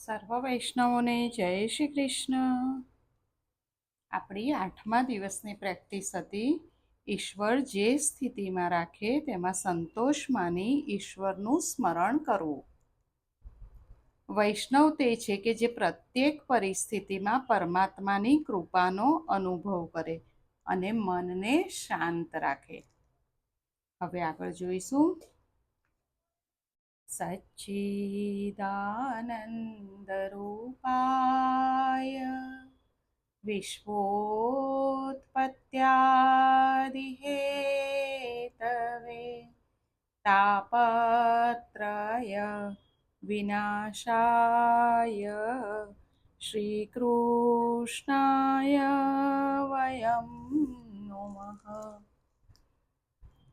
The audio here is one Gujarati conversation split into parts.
સર્વ વૈષ્ણવોને જય શ્રી કૃષ્ણ. આપણી 8મા દિવસની પ્રેક્ટિસ હતી ઈશ્વર જે સ્થિતિમાં રાખે તેમાં સંતોષ માની ઈશ્વરનું સ્મરણ કરવું. વૈષ્ણવ તે છે કે જે પ્રત્યેક પરિસ્થિતિમાં પરમાત્માની કૃપાનો અનુભવ કરે અને મનને શાંત રાખે. હવે આગળ જોઈશું. સચ્ચિદાનંદરૂપાય વિશ્વોત્પત્યાદિહેતવે તાપત્રય વિનાશાય શ્રીકૃષ્ણાય વયમ નમઃ.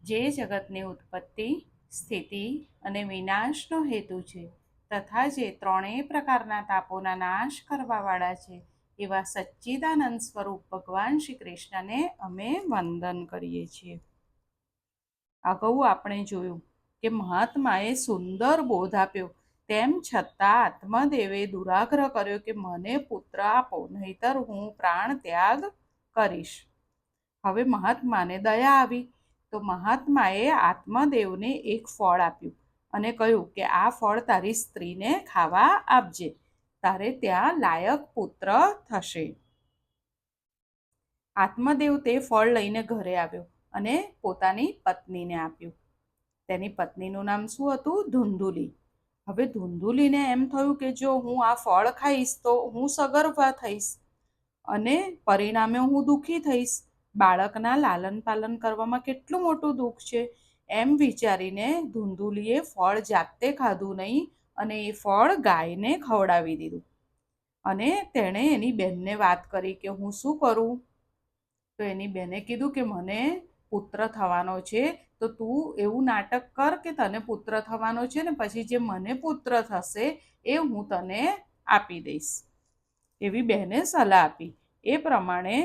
જે જગતની ઉત્પત્તિ, સ્થિતિ અને વિનાશનો હેતુ છે તથા જે ત્રણેય પ્રકારના તાપોના નાશ કરવાવાળા છે એવા સચ્ચિદાનંદ સ્વરૂપ ભગવાન શ્રી કૃષ્ણને અમે વંદન કરીએ છીએ. અગાઉ આપણે જોયું કે મહાત્માએ સુંદર બોધ આપ્યો, તેમ છતાં આત્મદેવે દુરાગ્રહ કર્યો કે મને પુત્ર આપો, નહીતર હું પ્રાણ ત્યાગ કરીશ. હવે મહાત્માને દયા આવી તો મહાત્માએ આત્મદેવને એક ફળ આપ્યું અને કહ્યું કે આ ફળ તારી સ્ત્રીને ખાવા આપજે, તારે ત્યાં લાયક પુત્ર થશે. આત્મદેવ તે ફળ લઈને ઘરે આવ્યો અને પોતાની પત્નીને આપ્યું. તેની પત્નીનું નામ શું હતું? ધુંધુલી. હવે ધુંધુલીને એમ થયું કે જો હું આ ફળ ખાઈશ તો હું સગર્ભા થઈશ અને પરિણામે હું દુઃખી થઈશ. બાળકના લાલન પાલન કરવામાં કેટલું મોટું દુઃખ છે. એમ વિચારીને ધુંધુલીએ ફળ જાતે ખાધું નહીં અને એ ફળ ગાયને ખવડાવી દીધું. અને તેણે એની બહેનને વાત કરી કે હું શું કરું? તો એની બહેને કીધું કે મને પુત્ર થવાનો છે, તો તું એવું નાટક કર કે તને પુત્ર થવાનો છે ને પછી જે મને પુત્ર થશે એ હું તને આપી દઈશ. એવી બહેને સલાહ આપી. એ પ્રમાણે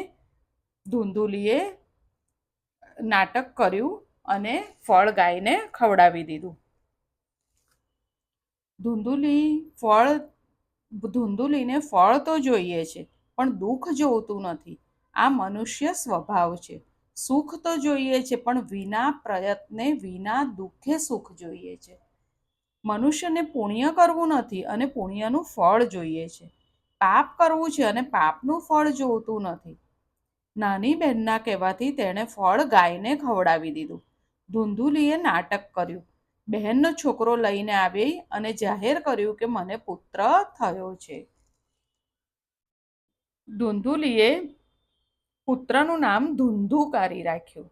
ધુંધુલીએ નાટક કર્યું અને ફળ ગાયને ખવડાવી દીધું. ધુંધુલીને ફળ તો જોઈએ છે પણ દુઃખ જોતું નથી. આ મનુષ્ય સ્વભાવ છે. સુખ તો જોઈએ છે પણ વિના પ્રયત્ને વિના દુઃખે સુખ જોઈએ છે. મનુષ્યને પુણ્ય કરવું નથી અને પુણ્યનું ફળ જોઈએ છે. પાપ કરવું છે અને પાપનું ફળ જોતું નથી. નાની બહેનના કહેવાથી તેણે ફળ ગાયને ખવડાવી દીધું. ધુંધુલીએ નાટક કર્યું. બહેનનો છોકરો લઈને આવી અને જાહેર કર્યું કે મને પુત્ર થયો છે. ધુંધુલીએ પુત્રનું નામ ધુંધુકારી રાખ્યું.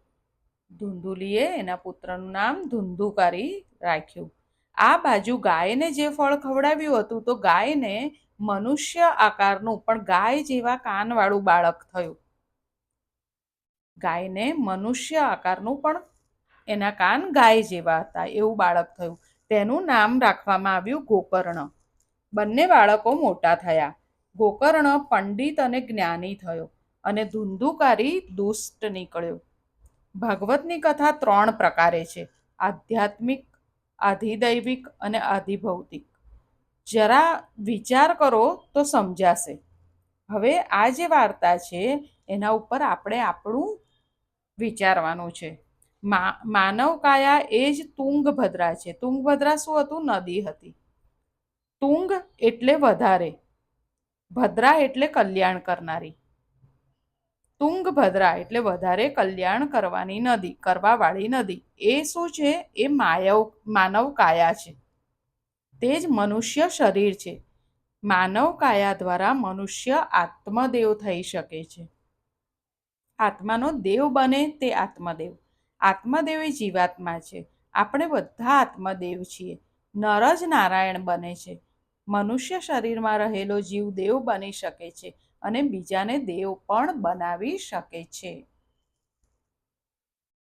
ધુંધુલીએ એના પુત્રનું નામ ધુંધુકારી રાખ્યું. આ બાજુ ગાયને જે ફળ ખવડાવ્યું હતું તો ગાયને મનુષ્ય આકારનું પણ ગાય જેવા કાનવાળું બાળક થયું. ગાયને મનુષ્ય આકારનું પણ એના કાન ગાય જેવા હતા એવું બાળક થયું. તેનું નામ રાખવામાં આવ્યું ગોકર્ણ. બંને બાળકો મોટા થયા. ગોકર્ણ પંડિત અને જ્ઞાની થયો અને ધુંધુકારી દુષ્ટ નીકળ્યો. ભાગવતની કથા 3 પ્રકારે છે: આધ્યાત્મિક, આધિદૈવિક અને આધિભૌતિક. જરા વિચાર કરો તો સમજાશે. હવે આ જે વાર્તા છે એના ઉપર આપણે આપણું વિચારવાનું છે. માનવ કાયા એ જ તુંગભદ્રા છે. તુંગભદ્રા શું હતું? નદી હતી. તુંગ એટલે વધારે, ભદ્રા એટલે કલ્યાણ કરનારી. તુંગભદ્રા એટલે વધારે કલ્યાણ કરવાની નદી, કરવાવાળી નદી. એ શું છે? એ માનવ કાયા છે. તે જ મનુષ્ય શરીર છે. માનવ કાયા દ્વારા મનુષ્ય આત્મદેવ થઈ શકે છે. આત્માનો દેવ બને તે આત્મદેવ. આત્મદેવ એ જીવાત્મા છે. આપણે બધા આત્મદેવ છીએ. નર જ નારાયણ બને છે. મનુષ્ય શરીરમાં રહેલો જીવ દેવ બની શકે છે અને બીજાને દેવ પણ બનાવી શકે છે.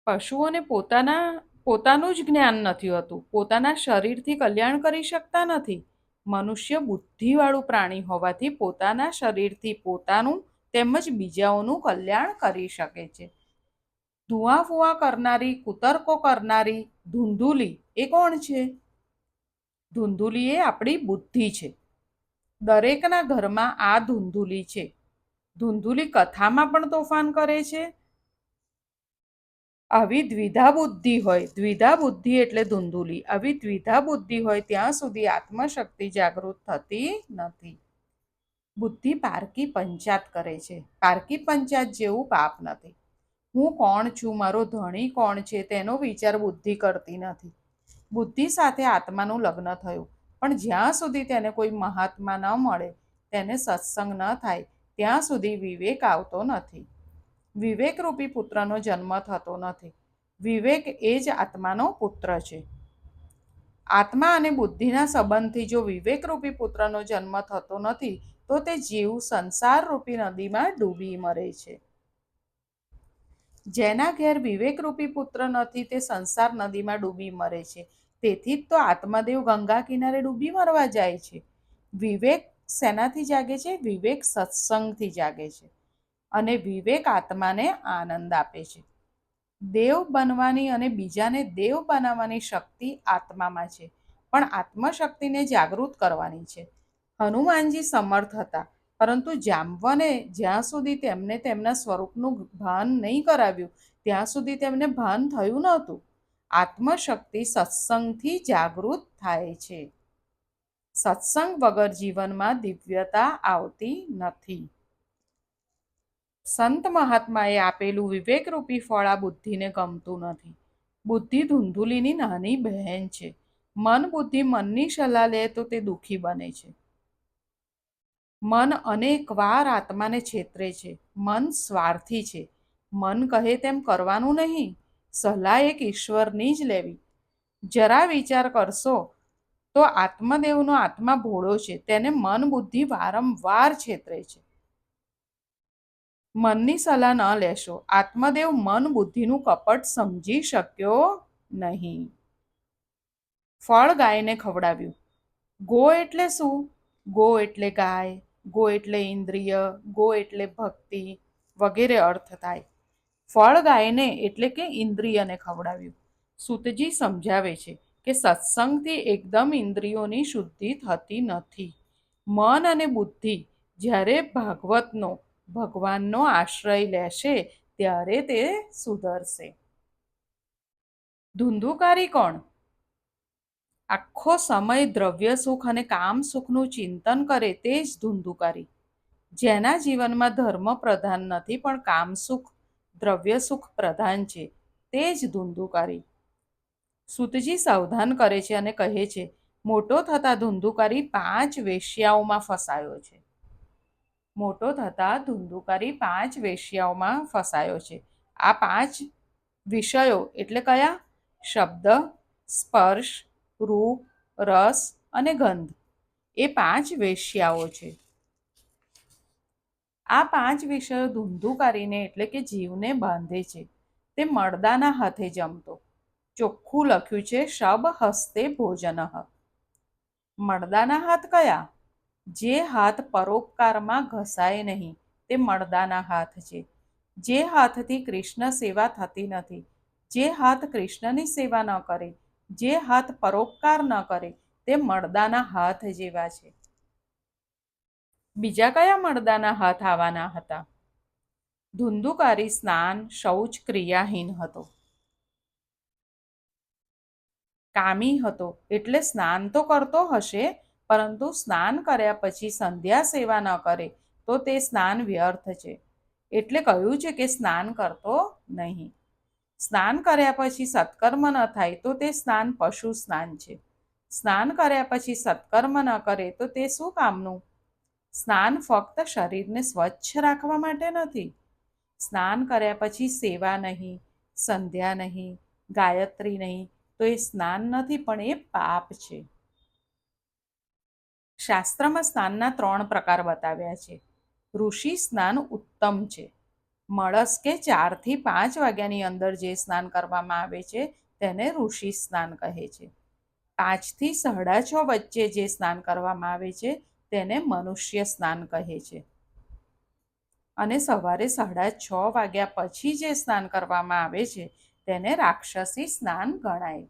પશુઓને પોતાનું જ જ્ઞાન નથી હોતું. પોતાના શરીરથી કલ્યાણ કરી શકતા નથી. મનુષ્ય બુદ્ધિવાળું પ્રાણી હોવાથી પોતાના શરીરથી પોતાનું તેમજ બીજાઓનું કલ્યાણ કરી શકે છે. ધુઆ ફુઆ કરનારી, કુતર્કો કરનારી ધુંધુલી એ કોણ છે? ધુંધુલી એ આપણી બુદ્ધિ છે. દરેકના ઘરમાં આ ધૂંધુલી છે. ધૂંધુલી કથામાં પણ તોફાન કરે છે. આવી દ્વિધા બુદ્ધિ હોય, દ્વિધા બુદ્ધિ એટલે ધૂંધુલી, આવી દ્વિધા બુદ્ધિ હોય ત્યાં સુધી આત્મશક્તિ જાગૃત થતી નથી. બુદ્ધિ પારકી પંચાત કરે છે. પારકી પંચાત જેવું પાપ નથી. હું કોણ છું, મારો ધણી કોણ છે તેનો વિચાર બુદ્ધિ કરતી નથી. બુદ્ધિ સાથે આત્માનું લગ્ન થયું, પણ જ્યાં સુધી તેને કોઈ મહાત્મા ન મળે, તેને સત્સંગ ન થાય, ત્યાં સુધી વિવેક આવતો નથી. વિવેકરૂપી પુત્રનો જન્મ થતો નથી. વિવેક એ જ આત્માનો પુત્ર છે. આત્મા અને બુદ્ધિના સંબંધથી જો વિવેકરૂપી પુત્રનો જન્મ થતો નથી, તો તે જીવ સંસારરૂપી નદીમાં ડૂબી મરે છે. જેના ઘેર વિવેકરૂપી પુત્ર નથી, તે સંસાર નદીમાં ડૂબી મરે છે. તેથી જ તો આત્મદેવ ગંગા કિનારે ડૂબી મરવા જાય છે. વિવેક શેનાથી જાગે છે? વિવેક સત્સંગથી જાગે છે. અને વિવેક આત્માને આનંદ આપે છે. દેવ બનવાની અને બીજાને દેવ બનાવવાની શક્તિ આત્મામાં છે, પણ આત્મશક્તિને જાગૃત કરવાની છે. હનુમાનજી સમર્થ હતા, પરંતુ જાંબવને જ્યાં સુધી તેમને તેમના સ્વરૂપનું ભાન નહીં કરાવ્યું, ત્યાં સુધી તેમને ભાન થયું નહોતું. આત્મશક્તિ સત્સંગથી જાગૃત થાય છે. સત્સંગ વગર જીવનમાં દિવ્યતા આવતી નથી. સંત મહાત્માએ આપેલું વિવેકરૂપી ફળ આ બુદ્ધિને ગમતું નથી. બુદ્ધિ ધૂંધુલીની નાની બહેન છે. મન બુદ્ધિ મનની સલાહ લે તો તે દુઃખી બને છે. મન અનેક વાર આત્માને છેતરે છે. મન સ્વાર્થી છે. મન કહે તેમ કરવાનું નહીં. સલાહ એક ઈશ્વરની જ લેવી. જરા વિચાર કરશો તો આત્મદેવનો આત્મા ભોળો છે. તેને મન બુદ્ધિ વારંવાર છેતરે છે. મનની સલાહ ન લેશો. આત્મદેવ મન બુદ્ધિનું કપટ સમજી શક્યો નહીં. ફળ ગાયને ખવડાવ્યું. ગો એટલે શું? ગો એટલે ગાય, ગો એટલે ઇન્દ્રિય, ગો એટલે ભક્તિ વગેરે અર્થ થાય. ફળ ગાયને એટલે કે ઇન્દ્રિયને ખવડાવ્યું. સૂતજી સમજાવે છે કે સત્સંગથી એકદમ ઇન્દ્રિયોની શુદ્ધિ થતી નથી. મન અને બુદ્ધિ જ્યારે ભાગવતનો, ભગવાનનો આશ્રય લેશે ત્યારે તે સુધરશે. ધુંધુકારી કોણ? આખો સમય દ્રવ્ય સુખ અને કામ સુખનું ચિંતન કરે તે જ ધુંધુકારી. જેના જીવનમાં ધર્મ પ્રધાન નથી, પણ કામ સુખ, દ્રવ્ય સુખ પ્રધાન છે, તે જ ધુંધુકારી. સૂતજી સાવધાન કરે છે અને કહે છે, મોટો થતા ધુંધુકારી 5 વેશ્યાઓમાં ફસાયો છે. મોટો થતા ધુંધુકારી 5 વેશ્યાઓમાં ફસાયો છે. આ 5 વિષયો એટલે કયા? શબ્દ, સ્પર્શ, રૂપ, રસ અને ગંધ. એ 5 વેશ્યાઓ છે. આ 5 વિષયો ધુંધુકારીને એટલે કે જીવને બાંધે છે. તે મળદાના હાથે જમતો. ચોખ્ખું લખ્યું છે શબ હસ્તે ભોજનઃ. મળદાના હાથ કયા? જે હાથ પરોપકારમાં ઘસાય નહીં, તે મળદાના હાથ છે. જે હાથથી કૃષ્ણ સેવા થતી નથી, જે હાથ કૃષ્ણની સેવા ન કરે, જે હાથ પરોપકાર ન કરે, તે મળદાના હાથ જેવા છે. બીજા કયા મળદાના હાથ આવવાના હતા? ધુંધુકારી સ્નાન શૌચ ક્રિયાહીન હતો. કામી હતો એટલે સ્નાન તો કરતો હશે, પરંતુ સ્નાન કર્યા પછી સંધ્યા સેવા ન કરે તો તે સ્નાન વ્યર્થ છે. એટલે કહ્યું છે કે સ્નાન કરતો નહીં. સ્નાન કર્યા પછી સત્કર્મ ન થાય તો તે સ્નાન પશુ સ્નાન છે. સ્નાન કર્યા પછી સત્કર્મ ન કરે તો તે શું કામનું? સ્નાન ફક્ત શરીરને સ્વચ્છ રાખવા માટે નથી. સ્નાન કર્યા પછી સેવા નહીં, સંધ્યા નહીં, ગાયત્રી નહીં, તો એ સ્નાન નથી, પણ એ પાપ છે. શાસ્ત્રમાં સ્નાનના 3 પ્રકાર બતાવ્યા છે. ઋષિ સ્નાન ઉત્તમ છે. મળસ કે 4 થી 5 વાગ્યાની અંદર જે સ્નાન કરવામાં આવે છે તેને ઋષિ સ્નાન કહે છે. 5 થી 6:30 વચ્ચે જે સ્નાન કરવામાં આવે છે તેને મનુષ્ય સ્નાન કહે છે. અને સવારે 6:30 વાગ્યા પછી જે સ્નાન કરવામાં આવે છે તેને રાક્ષસી સ્નાન ગણાય.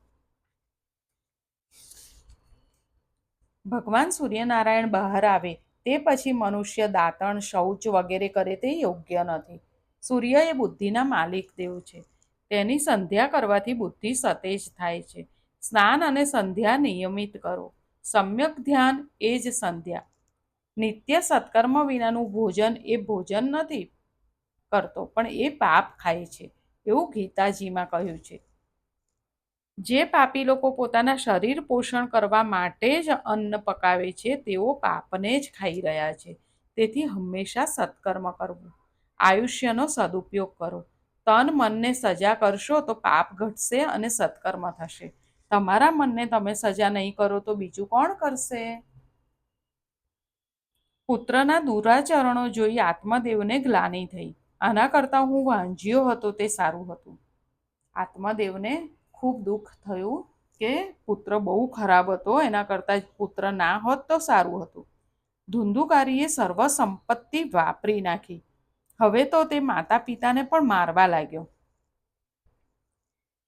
ભગવાન સૂર્યનારાયણ બહાર આવે તે પછી મનુષ્ય દાંતણ શૌચ વગેરે કરે તે યોગ્ય નથી. સૂર્ય એ બુદ્ધિના માલિક દેવ છે. તેની સંધ્યા કરવાથી બુદ્ધિ સતેજ થાય છે. સ્નાન અને સંધ્યા નિયમિત કરો. સમ્યક ધ્યાન એ જ સંધ્યા. નિત્ય સત્કર્મ વિનાનું ભોજન એ ભોજન નથી કરતો, પણ એ પાપ ખાય છે, એવું ગીતાજીમાં કહ્યું છે. જે પાપી લોકો પોતાના શરીર પોષણ કરવા માટે જ અન્ન પકાવે છે તેઓ પાપને જ ખાઈ રહ્યા છે. તેથી હંમેશા સત્કર્મ કરવું. આયુષ્યનો સદુપયોગ કરો. તન મનને સજા કરશો તો પાપ ઘટશે અને સત્કર્મ થશે. તમારા મનને તમે સજા નહીં કરો તો બીજું કોણ કરશે? પુત્રના દુરાચરણો જોઈ આત્મદેવને ગ્લાનિ થઈ. આના કરતાં હું વાંજ્યો હતો તે સારું હતું. આત્મદેવને ખૂબ દુઃખ થયું કે પુત્ર બહુ ખરાબ હતો, એના કરતાં પુત્ર ના હોત તો સારું હતું. ધુંધુકારીએ સર્વ સંપત્તિ વાપરી નાખી. હવે તો તે માતા પિતાને પણ મારવા લાગ્યો.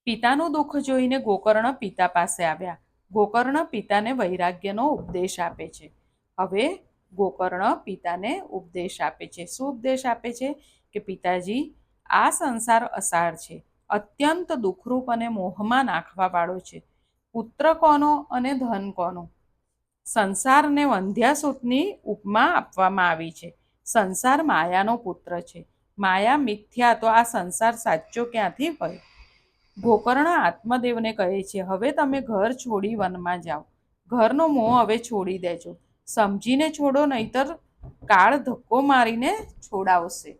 પિતાનું દુઃખ જોઈને ગોકર્ણ પિતા પાસે આવ્યા. ગોકર્ણ પિતાને વૈરાગ્યનો ઉપદેશ આપે છે. હવે ગોકર્ણ પિતાને ઉપદેશ આપે છે. શું ઉપદેશ આપે છે? કે પિતાજી, આ સંસાર અસાર છે, અત્યંત દુઃખરૂપ અને મોહમાં નાખવા વાળો છે. પુત્ર કોનો અને ધન કોનો? સંસારને વંધ્યાસુતની ઉપમા આપવામાં આવી છે. સંસાર માયાનો પુત્ર છે. માયા મિથ્યા તો આ સંસાર સાચો ક્યાંથી હોય? ગોકર્ણ આત્મદેવને કહે છે, હવે તમે ઘર છોડી વનમાં જાઓ. ઘરનો મોહ હવે છોડી દેજો. સમજીને છોડો, નહીતર કાળ ધક્કો મારીને છોડાવશે.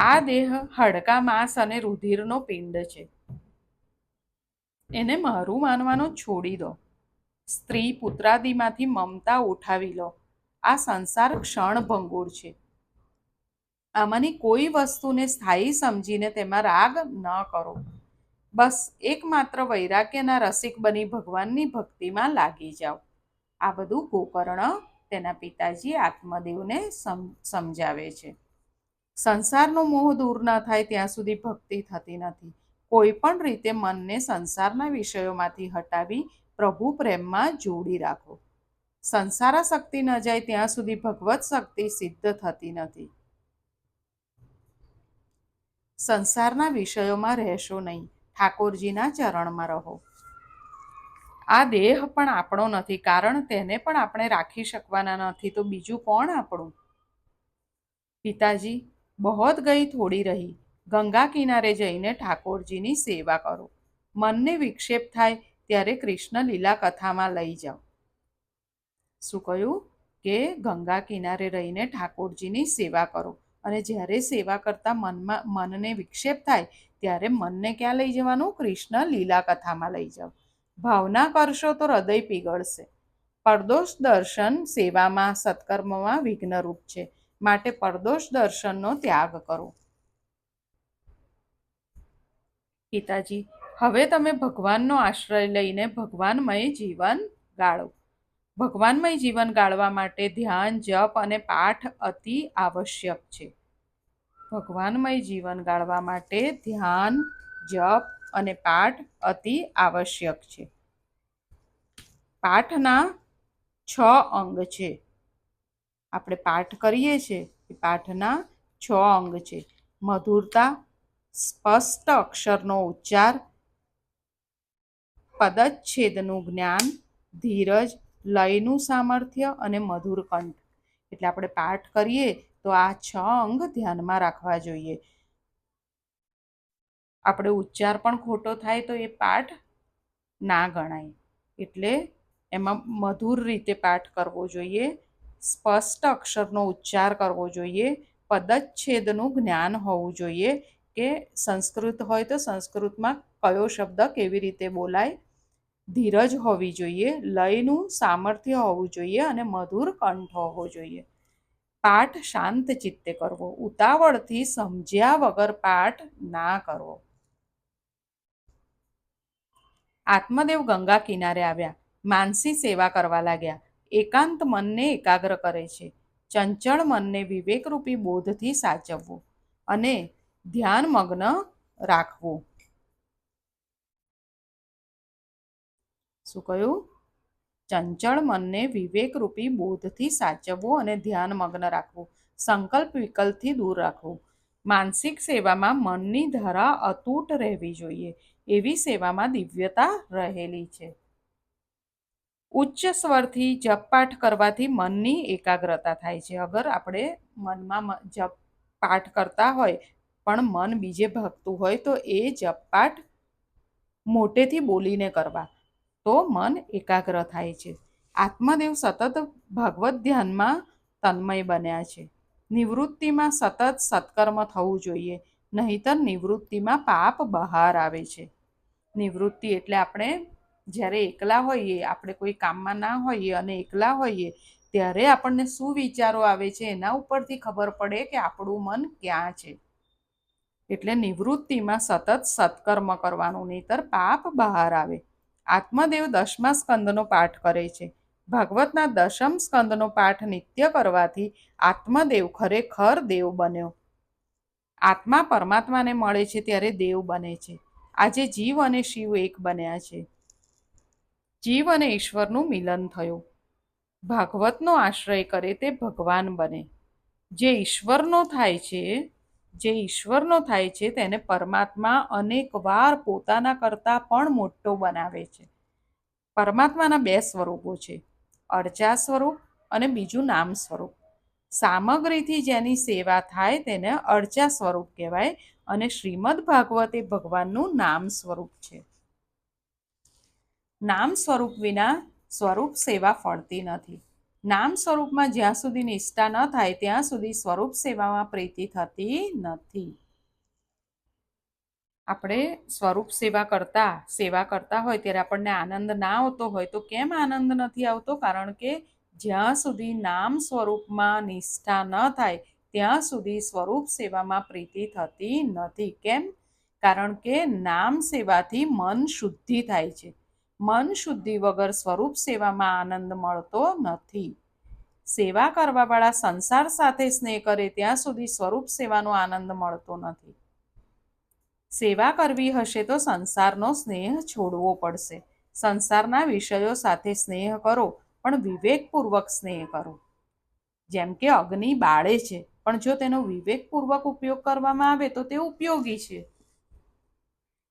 આ દેહ હાડકા માંસ અને રુધિરનો પિંડ છે. એને મારું માનવાનું છોડી દો. સ્ત્રી પુત્રાદિમાંથી મમતા ઉઠાવી લો. આ સંસાર ક્ષણભંગુર છે. આમાંની કોઈ વસ્તુને સ્થાયી સમજીને તેમાં રાગ ન કરો. બસ એકમાત્ર વૈરાગ્યના રસિક બની ભગવાનની ભક્તિમાં લાગી જાઓ. આ બધું ગોકર્ણ તેના પિતાજી આત્મદેવને સમજાવે છે. સંસારનો મોહ દૂર ન થાય ત્યાં સુધી ભક્તિ થતી નથી. કોઈ પણ રીતે મનને સંસારના વિષયોમાંથી હટાવી પ્રભુ પ્રેમમાં જોડી રાખો. સંસારાશક્તિ ન જાય ત્યાં સુધી ભગવત શક્તિ સિદ્ધ થતી નથી. સંસારના વિષયોમાં રહેશો નહીં, ઠાકોરજીના ચરણમાં રહો. આ દેહ પણ આપણો નથી, કારણ તેને પણ આપણે રાખી શકવાના નથી, તો બીજું કોણ આપણું? પિતાજી, બહોત ગઈ થોડી રહી. ગંગા કિનારે જઈને ઠાકોરજીની સેવા કરો. મનને વિક્ષેપ થાય ત્યારે કૃષ્ણ લીલા કથામાં લઈ જાઓ. શું કહ્યું? કે ગંગા કિનારે રહીને ઠાકોરજીની સેવા કરો, અને જ્યારે સેવા કરતા મનને વિક્ષેપ થાય ત્યારે મનને ક્યાં લઈ જવાનું? કૃષ્ણ લીલા કથામાં લઈ જાઓ. ભાવના કરશો તો હૃદય પીગળશે. પરદોષ દર્શન સેવામાં સત્કર્મમાં વિઘ્નરૂપ છે, માટે પરદોષ દર્શનનો ત્યાગ કરો. પિતાજી, હવે તમે ભગવાનનો આશ્રય લઈને ભગવાનમય જીવન ગાળો. ભગવાનમય જીવન ગાળવા માટે ધ્યાન, જપ અને પાઠ અતિ આવશ્યક છે. ભગવાનમય જીવન ગાળવા માટે ધ્યાન, જપ અને પાઠ અતિ આવશ્યક છે. પાઠના 6 અંગ છે. આપણે પાઠ કરીએ છીએ એ પાઠના 6 અંગ છે. મધુરતા, સ્પષ્ટ અક્ષરનો ઉચ્ચાર, પદચ્છેદનું જ્ઞાન, ધીરજ, લયનું સામર્થ્ય અને મધુર કંઠ. એટલે આપણે પાઠ કરીએ તો આ 6 અંગ ધ્યાનમાં રાખવા જોઈએ. આપણે ઉચ્ચાર પણ ખોટો થાય તો એ પાઠ ના ગણાય. એટલે એમાં મધુર રીતે પાઠ કરવો જોઈએ, સ્પષ્ટ અક્ષરનો ઉચ્ચાર કરવો જોઈએ, પદચ્છેદનું જ્ઞાન હોવું જોઈએ કે સંસ્કૃત હોય તો સંસ્કૃતમાં કયો શબ્દ કેવી રીતે બોલાય, ધીરજ હોવી જોઈએ, લયનું સામર્થ્ય હોવું જોઈએ અને મધુર કંઠ હોવો જોઈએ. પાઠ શાંત ચિત્તે કરવો. ઉતાવળથી સમજ્યા વગર પાઠ ના કરવો. આત્મદેવ ગંગા કિનારે આવ્યા. માનસી સેવા કરવા લાગ્યા. એકાંત મનને એકાગ્ર કરે છે. ચંચળ મનને વિવેકરૂપી બોધથી સાચવવું અને ધ્યાનમગ્ન રાખવું. શું કહ્યું? ચંચળ મનને વિવેકરૂપી બોધથી સાચવવું અને ધ્યાનમગ્ન રાખવું. સંકલ્પ વિકલ્પથી દૂર રાખવું. માનસિક સેવામાં મનની ધારા અતૂટ રહેવી જોઈએ. એવી સેવામાં દિવ્યતા રહેલી છે. ઉચ્ચ સ્વરથી જપપાઠ કરવાથી મનની એકાગ્રતા થાય છે. અગર આપણે મનમાં જપ પાઠ કરતા હોય પણ મન બીજે ભાગતું હોય તો એ જપપાઠ મોટેથી બોલીને કરવા, તો મન એકાગ્ર થાય છે. આત્મદેવ સતત ભગવદ્ ધ્યાનમાં તન્મય બન્યા છે. નિવૃત્તિમાં સતત સત્કર્મ થવું જોઈએ, નહીતર નિવૃત્તિમાં પાપ બહાર આવે છે. નિવૃત્તિ એટલે આપણે જ્યારે એકલા હોઈએ, આપણે કોઈ કામમાં ના હોઈએ અને એકલા હોઈએ ત્યારે આપણને શું વિચારો આવે છે એના ઉપરથી ખબર પડે કે આપણું મન ક્યાં છે. એટલે નિવૃત્તિમાં સતત સત્કર્મ કરવાનું, નહીતર પાપ બહાર આવે. આત્મદેવ 10મા સ્કંદનો પાઠ કરે છે. ભાગવતના 10મ સ્કંદનો પાઠ નિત્ય કરવાથી આત્મદેવ ખરેખર દેવ બન્યો. આત્મા પરમાત્માને મળે છે ત્યારે દેવ બને છે. આજે જીવ અને શિવ એક બન્યા છે. જીવ અને ઈશ્વરનું મિલન થયું. ભાગવતનો આશ્રય કરે તે ભગવાન બને. જે ઈશ્વરનો થાય છે તેને પરમાત્મા અનેક વાર પોતાના કરતાં પણ મોટો બનાવે છે. પરમાત્માના 2 સ્વરૂપો છે, અર્ચા સ્વરૂપ અને બીજું નામ સ્વરૂપ. સામગ્રીથી જેની સેવા થાય તેને અર્ચા સ્વરૂપ કહેવાય અને શ્રીમદ ભાગવત એ ભગવાનનું નામ સ્વરૂપ છે. નામ સ્વરૂપ વિના સ્વરૂપ સેવા ફળતી નથી. નામ સ્વરૂપમાં જ્યાં સુધી નિષ્ઠા ન થાય ત્યાં સુધી સ્વરૂપ સેવામાં પ્રીતિ થતી નથી. આપણે સ્વરૂપ સેવા કરતા હોય ત્યારે આપણને આનંદ ના આવતો હોય તો કેમ આનંદ નથી આવતો? કારણ કે જ્યાં સુધી નામ સ્વરૂપમાં નિષ્ઠા ન થાય ત્યાં સુધી સ્વરૂપ સેવામાં પ્રીતિ થતી નથી. કેમ? કારણ કે નામ સેવાથી મન શુદ્ધિ થાય છે. મન શુદ્ધિ વગર સ્વરૂપ સેવામાં આનંદ મળતો નથી. સેવા કરવાવાળા સંસાર સાથે સ્નેહ કરે ત્યાં સુધી સ્વરૂપ સેવાનો આનંદ મળતો નથી. સેવા કરવી હશે તો સંસારનો સ્નેહ છોડવો પડશે. સંસારના વિષયો સાથે સ્નેહ કરો, પણ વિવેકપૂર્વક સ્નેહ કરો. જેમ કે અગ્નિ બાળે છે, પણ જો તેનો વિવેકપૂર્વક ઉપયોગ કરવામાં આવે તો તે ઉપયોગી છે.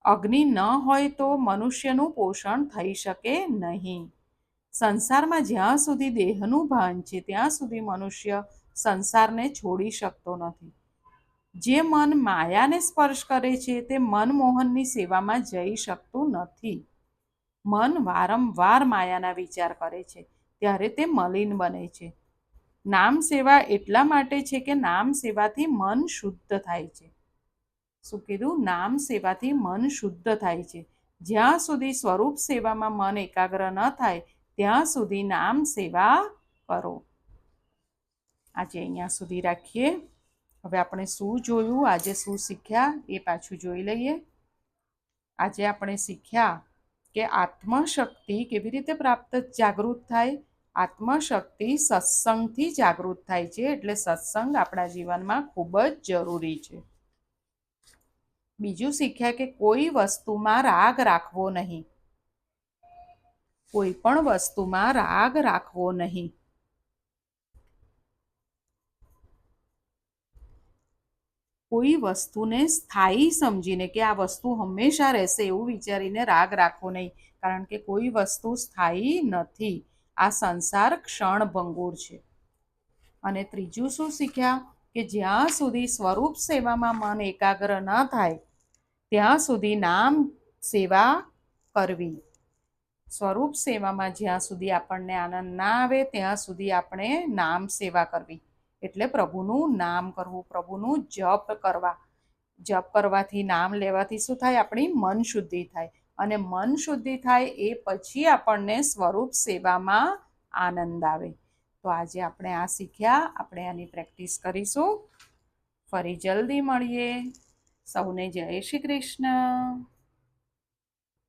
અગ્નિ ન હોય તો મનુષ્યનું પોષણ થઈ શકે નહીં. સંસારમાં જ્યાં સુધી દેહનું ભાન છે ત્યાં સુધી મનુષ્ય સંસારને છોડી શકતો નથી. જે મન માયાને સ્પર્શ કરે છે તે મનમોહનની સેવામાં જઈ શકતું નથી. મન વારંવાર માયાના વિચાર કરે છે ત્યારે તે મલિન બને છે. નામ સેવા એટલા માટે છે કે નામ સેવાથી મન શુદ્ધ થાય છે. શું કીધું? નામ સેવાથી મન શુદ્ધ થાય છે. જ્યાં સુધી સ્વરૂપ સેવામાં મન એકાગ્ર ન થાય ત્યાં સુધી નામ સેવા કરો. આજે અહીંયા સુધી રાખીએ. હવે આપણે શું જોયું, આજે શું શીખ્યા એ પાછું જોઈ લઈએ. આજે આપણે શીખ્યા કે આત્મશક્તિ કેવી રીતે જાગૃત થાય. આત્મશક્તિ સત્સંગથી જાગૃત થાય છે. એટલે સત્સંગ આપણા જીવનમાં ખૂબ જ જરૂરી છે. બીજું શીખ્યા કે કોઈ વસ્તુમાં રાગ રાખવો નહીં. કોઈ પણ વસ્તુમાં રાગ રાખવો નહીં. કોઈ વસ્તુને સ્થાયી સમજીને કે આ વસ્તુ હંમેશા રહેશે એવું વિચારીને રાગ રાખવો નહીં. કારણ કે કોઈ વસ્તુ સ્થાયી નથી. આ સંસાર ક્ષણભંગુર છે. અને ત્રીજું શું શીખ્યા કે જ્યાં સુધી સ્વરૂપ સેવામાં મન એકાગ્ર ન થાય ત્યાં સુધી નામ સેવા કરવી. સ્વરૂપ સેવામાં જ્યાં સુધી આપણને આનંદ ના આવે ત્યાં સુધી આપણે નામ સેવા કરવી. એટલે પ્રભુનું નામ કરવું, પ્રભુનું જપ કરવા. જપ કરવાથી, નામ લેવાથી શું થાય? આપણી મન શુદ્ધિ થાય. અને મન શુદ્ધિ થાય એ પછી આપણને સ્વરૂપ સેવામાં આનંદ આવે. તો આજે આપણે આ શીખ્યા. આપણે આની પ્રેક્ટિસ કરીશું. ફરી જલ્દી મળીએ. સૌને જય શ્રી કૃષ્ણ.